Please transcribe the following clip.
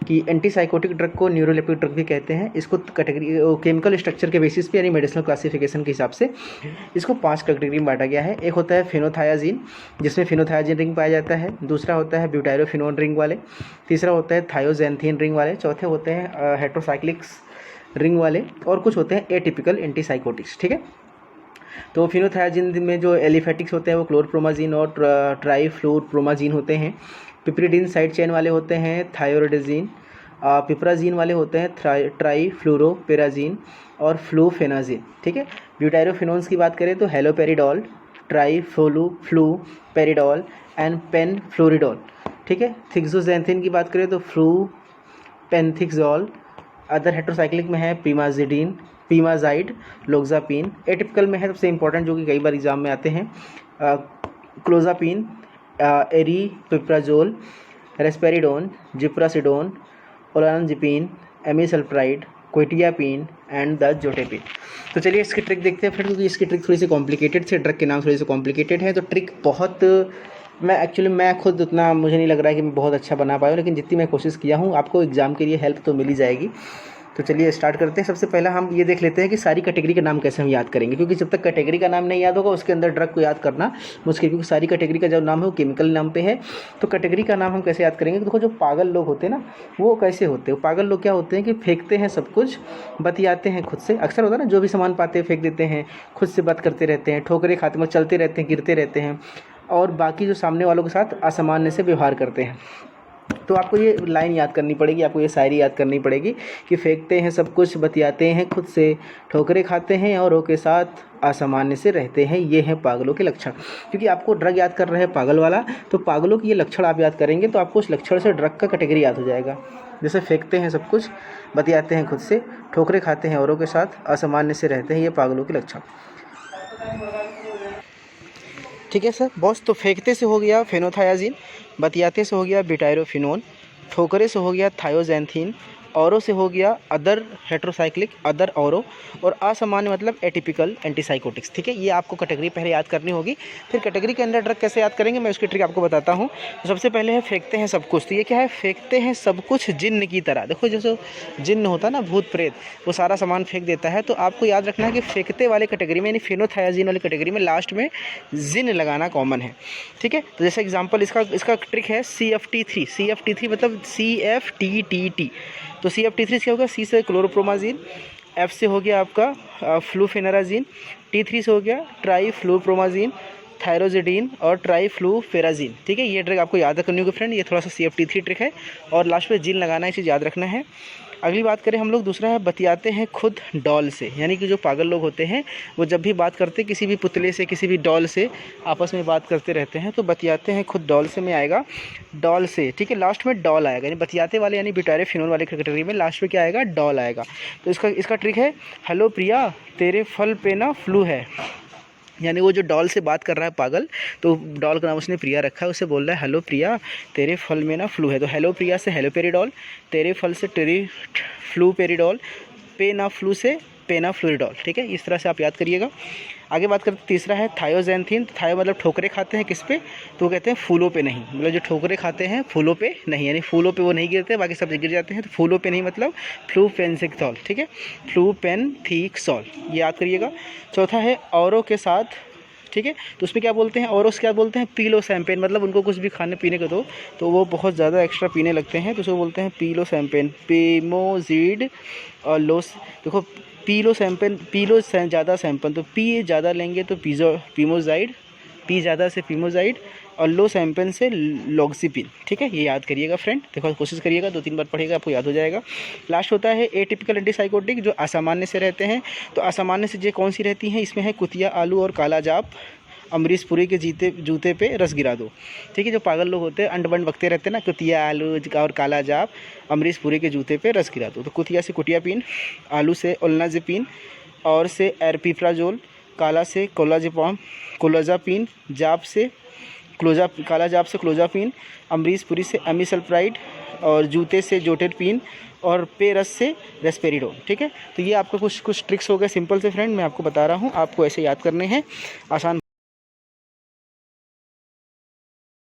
कि antipsychotic drug को neuroleptic drug भी कहते हैं। इसको कैटेगरी केमिकल स्ट्रक्चर के बेसिस पे यानी मेडिसिनल क्लासिफिकेशन के हिसाब से इसको 5 कैटेगरी में बांटा गया है। एक होता है फेनोथायाजीन, जिसमें फेनोथायाजीन रिंग पाया जाता है। दूसरा होता है ब्यूटाइरोफिनोन रिंग वाले। तीसरा होता है थायोजेंथीन रिंग वाले। चौथे होते हैं हेट्रोसाइक्लिक्स रिंग वाले। और कुछ होते हैं एटिपिकल एंटीसाइकोटिक्स। ठीक है, तो फिनोथायाजीन में जो एलिफेटिक्स होते हैं वो क्लोरप्रोमाजीन और ट्राईफ्लोरप्रोमाजीन होते हैं। पिपरिडीन साइड चेन वाले होते हैं थायोरिडाजीन। पिपराजीन वाले होते हैं ट्राईफ्लोरोपेराजीन और फ्लूफेनाजीन। ठीक है, ब्यूटाइरोफिनोन्स की बात करें तो हेलोपेरिडोल, ट्राईफ्लूपेरिडोल एंड पेनफ्लोरिडोल। ठीक है, थिक्सोजेंथिन की बात करें तो फ्लूपेंथिक्सोल। अदर हेट्रोसाइक्लिक में है पीमाजाइड, लोक्सापिन। एटिपिकल में है सबसे इंपॉर्टेंट जो कि कई बार एग्जाम में आते हैं क्लोजापिन, एरीपिप्राजोल, रेस्पेरिडोन, जिप्रासिडोन, ओलानजिपिन, एमिसल्प्राइड, क्विटियापिन एंड द जोटेपिन। तो चलिए इसकी ट्रिक देखते हैं फिर, क्योंकि इसकी ट्रिक थोड़ी सी कॉम्प्लिकेटेड थे, ड्रग के नाम थोड़ी सी कॉम्प्लिकेटेड है। तो ट्रिक बहुत मैं खुद उतना मुझे नहीं लग रहा है कि मैं बहुत अच्छा बना पाया हूँ, लेकिन जितनी मैं कोशिश किया हूँ आपको एग्जाम के लिए हेल्प तो मिल ही जाएगी। तो चलिए स्टार्ट करते हैं। सबसे पहला हम ये देख लेते हैं कि सारी कैटेगरी का नाम कैसे हम याद करेंगे, क्योंकि जब तक कैटेगरी का नाम नहीं याद होगा उसके अंदर ड्रग को याद करना मुश्किल, क्योंकि सारी कैटेगरी का जो नाम है वो केमिकल नाम पे है। तो कैटेगरी का नाम हम कैसे याद करेंगे? देखो, जो पागल लोग होते हैं ना, वो कैसे होते हैं? पागल लोग क्या होते हैं कि फेंकते हैं सब कुछ, बतियाते हैं खुद से। अक्सर होता है ना, जो भी सामान पाते हैं फेंक देते हैं, खुद से बात करते रहते हैं, ठोकरे खाते में चलते रहते हैं, गिरते रहते हैं, और बाकी जो सामने वालों के साथ असामान्य से व्यवहार करते हैं। तो आपको ये लाइन याद करनी पड़ेगी, आपको ये शायरी याद करनी पड़ेगी कि फेंकते हैं सब कुछ, बतियाते हैं खुद से, ठोकरे खाते हैं औरों के साथ असामान्य से रहते हैं, ये हैं पागलों के लक्षण। क्योंकि आपको ड्रग याद कर रहे हैं पागल वाला, तो पागलों के ये लक्षण आप याद करेंगे तो आपको उस लक्षण से ड्रग का कैटेगरी याद हो जाएगा। जैसे फेंकते हैं सब कुछ, बतियाते हैं खुद से, ठोकरे खाते हैं औरों के साथ, असामान्य से रहते हैं, ये पागलों के लक्षण। ठीक है सर बॉस। तो फेंकते से हो गया फेनोथायाजीन, बतियाते से हो गया ब्यूटाइरोफिनोन, ठोकरे से हो गया थायोजेंथीन, औरों से हो गया अदर हेट्रोसाइक्लिक, अदर औरों, और असामान्य मतलब एटिपिकल एंटीसाइकोटिक्स। ठीक है, ये आपको कैटेगरी पहले याद करनी होगी। फिर कैटेगरी के अंदर ड्रग कैसे याद करेंगे मैं उसकी ट्रिक आपको बताता हूँ। तो सबसे पहले है फेंकते हैं सब कुछ। तो ये क्या है? फेंकते हैं सब कुछ जिन्न की तरह। देखो, जैसे जिन्न होता है ना, भूत प्रेत, वो सारा सामान फेंक देता है। तो आपको याद रखना है कि फेंकते वाले कैटेगरी में यानी फेनोथायाजीन वाली कैटेगरी में लास्ट में जिन्न लगाना कॉमन है। ठीक है, तो जैसे एग्जाम्पल इसका ट्रिक है CFT3। CFT3 मतलब CFTTT। तो CFT3 क्या होगा? C से क्लोरोप्रोमाजीन, F से हो गया आपका फ्लूफेनाराजीन, T3 से हो गया ट्राईफ्लूप्रोमाजीन, थायरोजिडीन और ट्राईफ्लूफेराजीन। ठीक है, ये ट्रिक आपको याद करनी होगी फ्रेंड, ये थोड़ा सा CFT3 ट्रिक है, और लास्ट में जिन लगाना है, चीज़ याद रखना है। अगली बात करें हम लोग, दूसरा है बतियाते हैं खुद डॉल से। यानी कि जो पागल लोग होते हैं वो जब भी बात करते हैं किसी भी पुतले से, किसी भी डॉल से आपस में बात करते रहते हैं। तो बतियाते हैं खुद डॉल से में आएगा डॉल से। ठीक है, लास्ट में डॉल आएगा, यानी बतियाते वाले यानी ब्यूटाइरोफिनोन वाले कैटेगरी में लास्ट में क्या आएगा? डॉल आएगा। तो इसका ट्रिक है, हेलो प्रिया तेरे फल पे ना फ्लू है। यानी वो जो डॉल से बात कर रहा है पागल, तो डॉल का नाम उसने प्रिया रखा है, उसे बोल रहा है हेलो प्रिया तेरे फल में ना फ्लू है। तो हेलो प्रिया से हेलोपेरिडोल, तेरे फल से फ्लूपेरिडोल, पे ना फ्लू से पेनाफ्लोरिडोल। ठीक है, इस तरह से आप याद करिएगा। आगे बात करते, तीसरा है थायोजेंथीन। थायो मतलब ठोकरे खाते हैं किस पे? तो कहते हैं फूलों पे नहीं, मतलब जो ठोकरे खाते हैं फूलों पे नहीं, यानी फूलों पे वो नहीं गिरते, बाकी सब गिर जाते हैं। तो फूलों पे नहीं मतलब फ्लूपेंथिक्सोल। ठीक है, फ्लूपेंथिक्सोल, ये याद करिएगा। चौथा है औरों के साथ। ठीक है, तो उसमें क्या बोलते हैं? औरों से क्या बोलते हैं? पीलो शैम्पेन, मतलब उनको कुछ भी खाने पीने को दो तो वो बहुत ज़्यादा एक्स्ट्रा पीने लगते हैं, तो उसको बोलते हैं पीलो शैम्पेन, पेमोजिड और लोस। देखो, पीलो शैम्पेन, पीलो ज़्यादा शैम्पेन, तो पी ज़्यादा लेंगे तो पीमोजाइड, पी ज़्यादा से पीमोजाइड, और लो शैम्पेन से लॉक्सिपिन। ठीक है, ये याद करिएगा फ्रेंड, देखो कोशिश करिएगा, 2-3 बार पढ़ेगा आपको याद हो जाएगा। लास्ट होता है एटिपिकल एंटीसाइकोटिक, जो असामान्य से रहते हैं। तो असामान्य से ये कौन सी रहती हैं? इसमें है कुतिया, आलू और काला जाप। अमरीश पुरी के जूते पे रस गिरा दो। ठीक है, जो पागल लोग होते हैं अंड बंड बकते रहते हैं ना, कुतिया, आलू और काला जाप, अमरीश पुरी के जूते पे रस गिरा दो। तो कुतिया से कुटियापिन, आलू से ओलनाजिपिन, और से एरपिप्राजोल, काला से कोलाजापिन, जाप से काला जाप से क्लोजापिन, अमरीश पुरी से एमिसल्प्राइड, और जूते से जोटेरपिन, और पे रस से रेस्पेरिडोन। ठीक है, तो ये आपको कुछ ट्रिक्स हो गए सिंपल से फ्रेंड, मैं आपको बता रहा हूँ, आपको ऐसे याद करने हैं, आसान।